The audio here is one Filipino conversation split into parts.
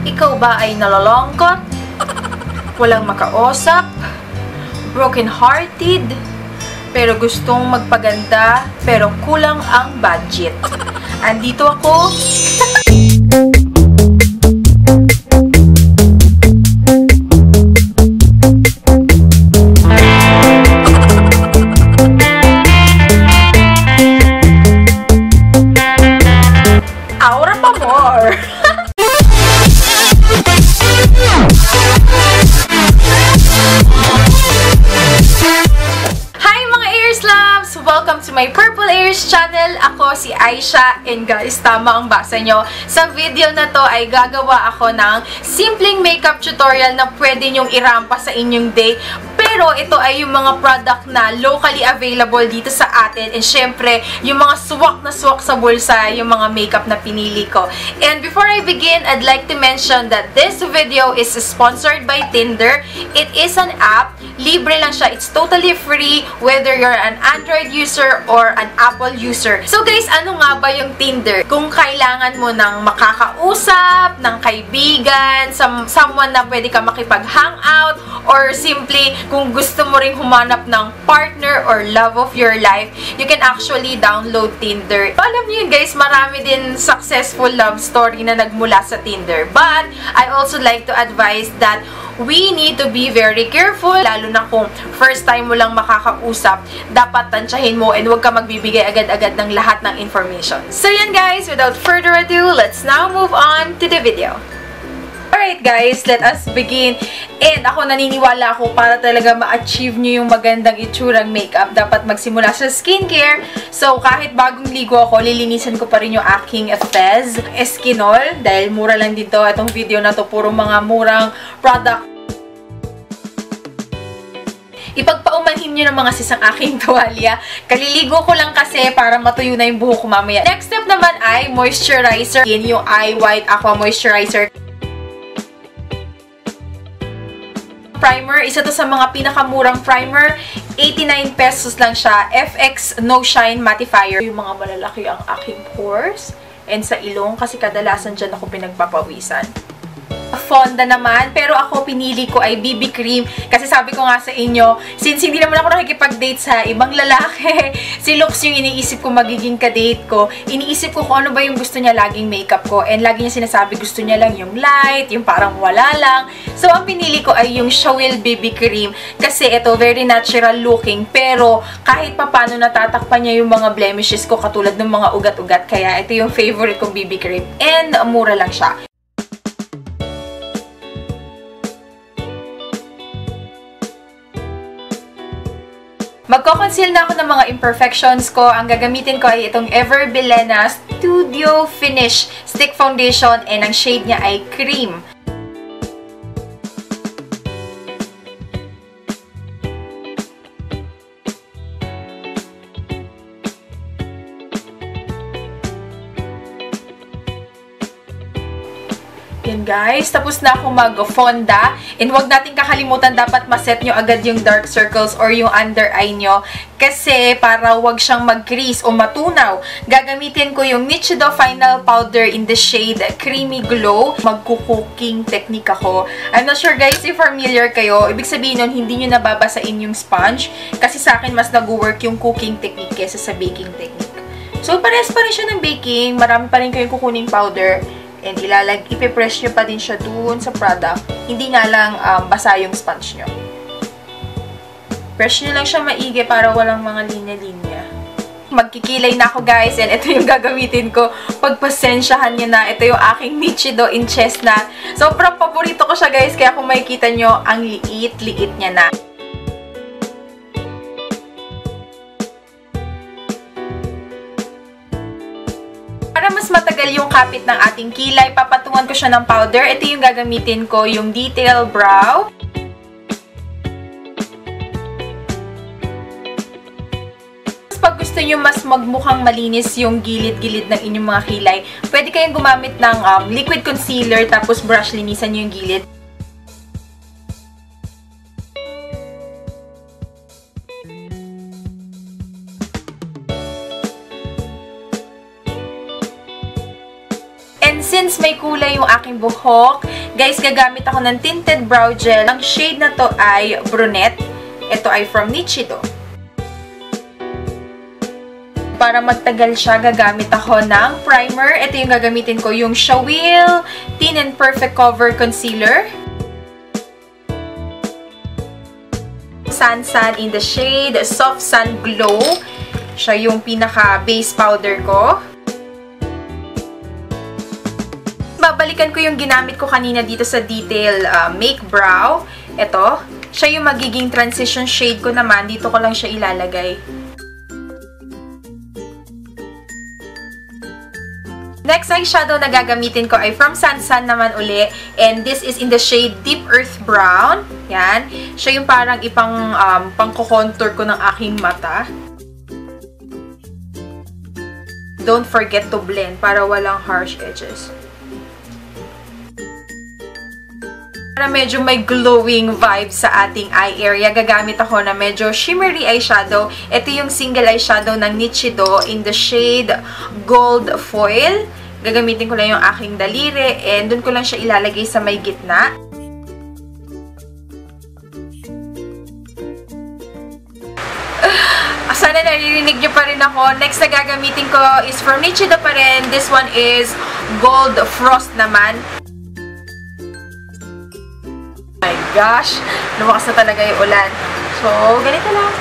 Ikaw ba ay nalolongkot? Walang makausap? Broken-hearted? Pero gustong magpaganda, pero kulang ang budget. Andito ako. Aura pa more. Welcome to my Purple Ears channel. Ako si Aisha, and guys, tama ang basa nyo. Sa video na to ay gagawa ako ng simpleng makeup tutorial na pwede nyong irampa sa inyong day. Pero ito ay yung mga product na locally available dito sa atin. And syempre, yung mga swak na swak sa bulsa, yung mga makeup na pinili ko. And before I begin, I'd like to mention that this video is sponsored by Tinder. It is an app. Libre lang siya. It's totally free whether you're an Android user or an Apple user. So guys, ano nga ba yung Tinder? Kung kailangan mo ng makakausap, ng kaibigan, someone na pwede ka makipag-hangout, or simply kung gusto mo ring humanap ng partner or love of your life, you can actually download Tinder. So, alam niyo guys, marami din successful love story na nagmula sa Tinder. But I also like to advise that we need to be very careful, lalo na kung first time mo lang makakausap, dapat tansyahin mo and huwag ka magbibigay agad-agad ng lahat ng information. So yan guys, without further ado, let's now move on to the video. Alright guys, let us begin. And ako naniniwala ako para talaga ma-achieve nyo yung magandang itsurang makeup, dapat magsimula sa skincare. So kahit bagong ligo ako, lilinisan ko pa rin yung aking Fez Eskinol. Dahil mura lang dito, itong video na to puro mga murang product. Ipagpaumanhin nyo ng mga sisang aking tuwalya. Kaliligo ko lang kasi para matuyo na yung buhok ko mamaya. Next step naman ay moisturizer. Yan yung Eye White Aqua Moisturizer. Primer, isa to sa mga pinakamurang primer. 89 pesos lang siya. FX No Shine Mattifier. Yung mga malalaki ang aking pores. And sa ilong, kasi kadalasan dyan ako pinagpapawisan. Fonda naman, pero ako pinili ko ay BB cream kasi sabi ko nga sa inyo, since hindi naman ako nakikipag-date sa ibang lalaki, si looks yung iniisip ko magiging ka-date ko. Iniisip ko kung ano ba yung gusto niya laging makeup ko, and lagi niya sinasabi gusto niya lang yung light, yung parang wala lang. So ang pinili ko ay yung Shawil BB cream kasi ito very natural looking, pero kahit papano natatakpan niya yung mga blemishes ko katulad ng mga ugat-ugat, kaya ito yung favorite kong BB cream, and mura lang siya. Magko-conceal na ako ng mga imperfections ko. Ang gagamitin ko ay itong Ever Bilena Studio Finish Stick Foundation, and ang shade niya ay cream. Yan guys, tapos na ako mag-fonda. And huwag natin kakalimutan, dapat maset nyo agad yung dark circles or yung under eye nyo. Kasi para huwag siyang mag-crease o matunaw. Gagamitin ko yung Nichido Final Powder in the shade Creamy Glow. Magkukuking technique ako. I'm not sure guys if familiar kayo. Ibig sabihin nun, hindi nyo nababasain yung sponge. Kasi sa akin, mas nag-work yung cooking technique kesa sa baking technique. So, parehas pa rin siya ng baking. Marami pa rin kayong kukuning powder. And ipipress nyo pa din siya dun sa product. Hindi nga lang basa yung sponge nyo. Press nyo lang siya maigi para walang mga linya-linya. Magkikilay na ako guys, and ito yung gagamitin ko. Pagpasensyahan nyo na, ito yung aking Nichido in Chestnut. Sobrang paborito ko siya guys, kaya kung makikita nyo, ang liit-liit niya na. Para mas matagal yung kapit ng ating kilay, papatungan ko siya ng powder. Ito yung gagamitin ko, yung Detail Brow. Pag gusto nyo mas magmukhang malinis yung gilid-gilid ng inyong mga kilay, pwede kayong gumamit ng liquid concealer tapos brush linisan nyo yung gilid. And since may kulay yung aking buhok. Guys, gagamit ako ng tinted brow gel. Ang shade na to ay brunette. Ito ay from Nichido. Para magtagal siya, gagamit ako ng primer. Ito yung gagamitin ko, yung Shawil Thin and Perfect Cover Concealer. Sansan in the shade Soft Sun Glow. Siya yung pinaka-base powder ko. Babalikan ko yung ginamit ko kanina dito sa detail Make Brow. Ito, siya yung magiging transition shade ko naman. Dito ko lang siya ilalagay. Next eyeshadow na gagamitin ko ay from Sansan naman uli. And this is in the shade Deep Earth Brown. Yan. Siya yung parang pang-contour ko ng aking mata. Don't forget to blend para walang harsh edges. Para medyo may glowing vibe sa ating eye area, gagamit ako na medyo shimmery eyeshadow. Ito yung single eyeshadow ng Nichido in the shade Gold Foil. Gagamitin ko lang yung aking daliri and dun ko lang siya ilalagay sa may gitna. Sana naririnig nyo pa rin ako. Next na gagamitin ko is from Nichido pa rin. This one is Gold Frost naman. Oh my gosh! Lumakas na talaga yung ulan. So, ganito lang.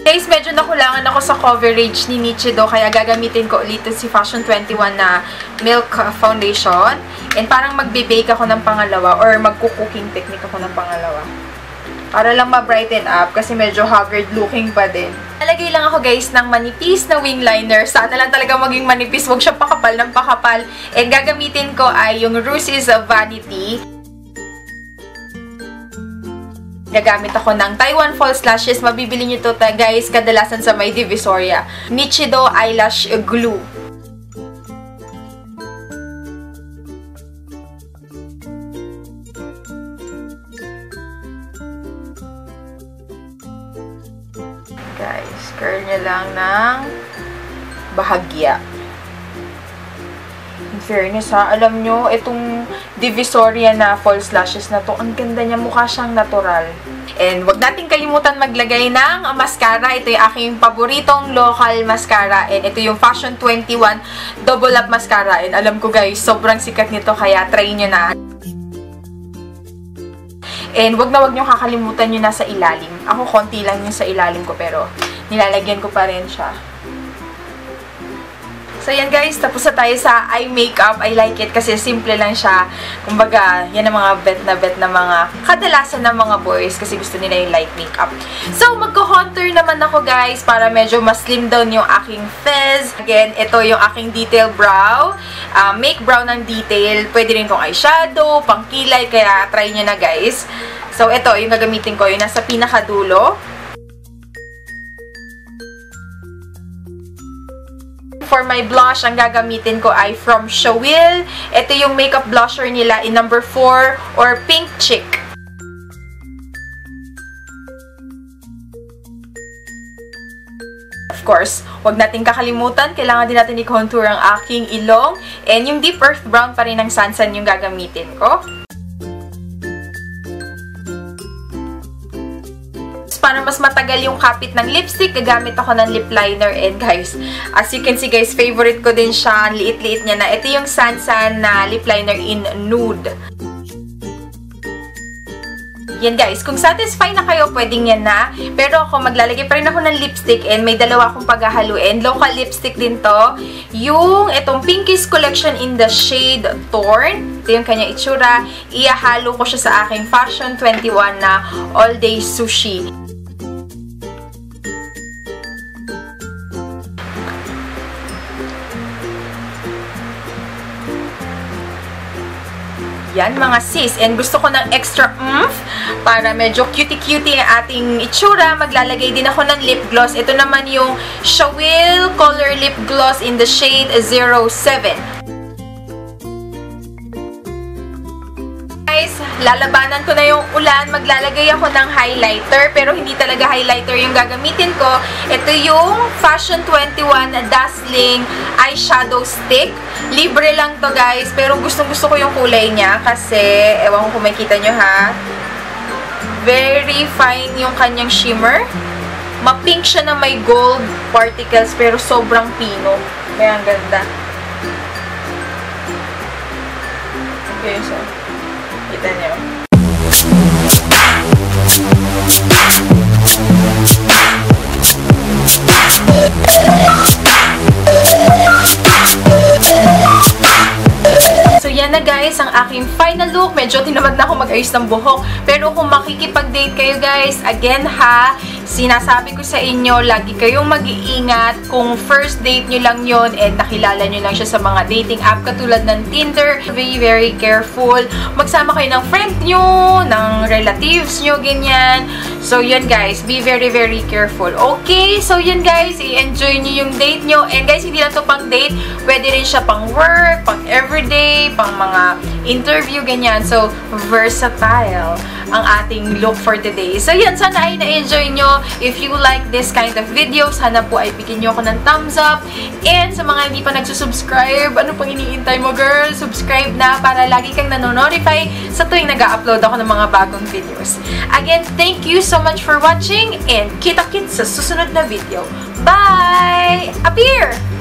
Guys, medyo nakulangan ako sa coverage ni Nichido, kaya gagamitin ko ulit si Fashion 21 na Milk Foundation. And parang magbe-bake ako ng pangalawa or magko-cooking technique ako ng pangalawa. Para lang ma-brighten up kasi medyo haggard looking pa din. Nalagay lang ako guys ng manipis na wing liner. Sana lang talaga maging manipis, huwag siya pakapal ng pakapal. And gagamitin ko ay yung Rusi's Vanity. Gagamit ako ng Taiwan False Lashes. Mabibili nyo to guys kadalasan sa may Divisoria. Nichido Eyelash Glue. Guys, curl nyo lang ng bahagya. In fairness ha, alam nyo, itong Divisoria na false lashes na to, ang ganda niya, mukha siyang natural. And wag natin kalimutan maglagay ng mascara. Ito yung aking paboritong local mascara. And ito yung Fashion 21 Double Up Mascara. And alam ko guys, sobrang sikat nito, kaya try nyo na. And wag nyo kakalimutan yung nasa ilalim. Ako konti lang yung sa ilalim ko, pero nilalagyan ko pa rin siya. So, yan guys, tapos na tayo sa eye makeup. I like it kasi simple lang siya. Kumbaga, yan ang mga bet na mga kadalasan ng mga boys kasi gusto nila yung light makeup. So, magko-contour naman ako guys para medyo mas slim down yung aking fez. Again, ito yung aking detail brow. Make brow ng detail. Pwede rin tong eyeshadow, pangkilay, kaya try nyo na guys. So, ito yung gagamitin ko, yung nasa pinakadulo. For my blush, ang gagamitin ko ay from Shawil. Ito yung makeup blusher nila in number 4 or Pink Chick. Of course, wag natin kakalimutan, kailangan din natin i-contour ang aking ilong. And yung Deep Earth Brown pa rin ng Sansan yung gagamitin ko. Para mas matagal yung kapit ng lipstick, gagamit ako ng lip liner. And guys, as you can see guys, favorite ko din siya. Liit-liit niya na. Ito yung Sansan na lip liner in nude. Yan guys, kung satisfied na kayo, pwedeng yan na. Pero ako, maglalagay pa rin ako ng lipstick and may dalawa akong paghahaluin. Local lipstick din to. Yung itong Pinkies Collection in the shade Thorn. Ito yung kanya itsura. Iahalo ko siya sa aking Fashion 21 na All Day Sushi. Yan mga sis. And gusto ko ng extra oomph para medyo cutie-cutie ang ating itsura. Maglalagay din ako ng lip gloss. Ito naman yung Shawil Color Lip Gloss in the shade 07. Guys, lalabanan ko na yung ulan, maglalagay ako ng highlighter, pero hindi talaga highlighter yung gagamitin ko. Ito yung Fashion 21 Dazzling Eyeshadow Stick. Libre lang to guys, pero gustong-gusto ko yung kulay niya kasi, ewan ko kung makita nyo ha, very fine yung kanyang shimmer. Ma-pink siya na may gold particles, pero sobrang pino. Kaya ang ganda. Okay, so, kita nyo. So, yan na guys, ang aking final look. Medyo tinamad na ako mag-ayos ng buhok. Pero kung makikipag-date kayo guys, again ha, sinasabi ko sa inyo, lagi kayong mag-iingat. Kung first date nyo lang yon and nakilala nyo lang siya sa mga dating app katulad ng Tinder, be very careful. Magsama kayo ng friend nyo, ng relatives nyo, ganyan. So, yun guys, be very, very careful. Okay, so yun guys, i-enjoy nyo yung date nyo. And guys, hindi lang to pang date, pwede rin siya pang work, pang everyday, pang mga interview, ganyan. So, versatile ang ating look for today. So, yun, sana ay na-enjoy nyo. If you like this kind of video, sana po ay bigyan nyo ako ng thumbs up. And sa mga hindi pa nagsusubscribe, ano pang iniintay mo, girl? Subscribe na para lagi kang nanonotify sa tuwing nag-upload ako ng mga bagong videos. Again, thank you so much for watching and kita-kits sa susunod na video. Bye! Appear!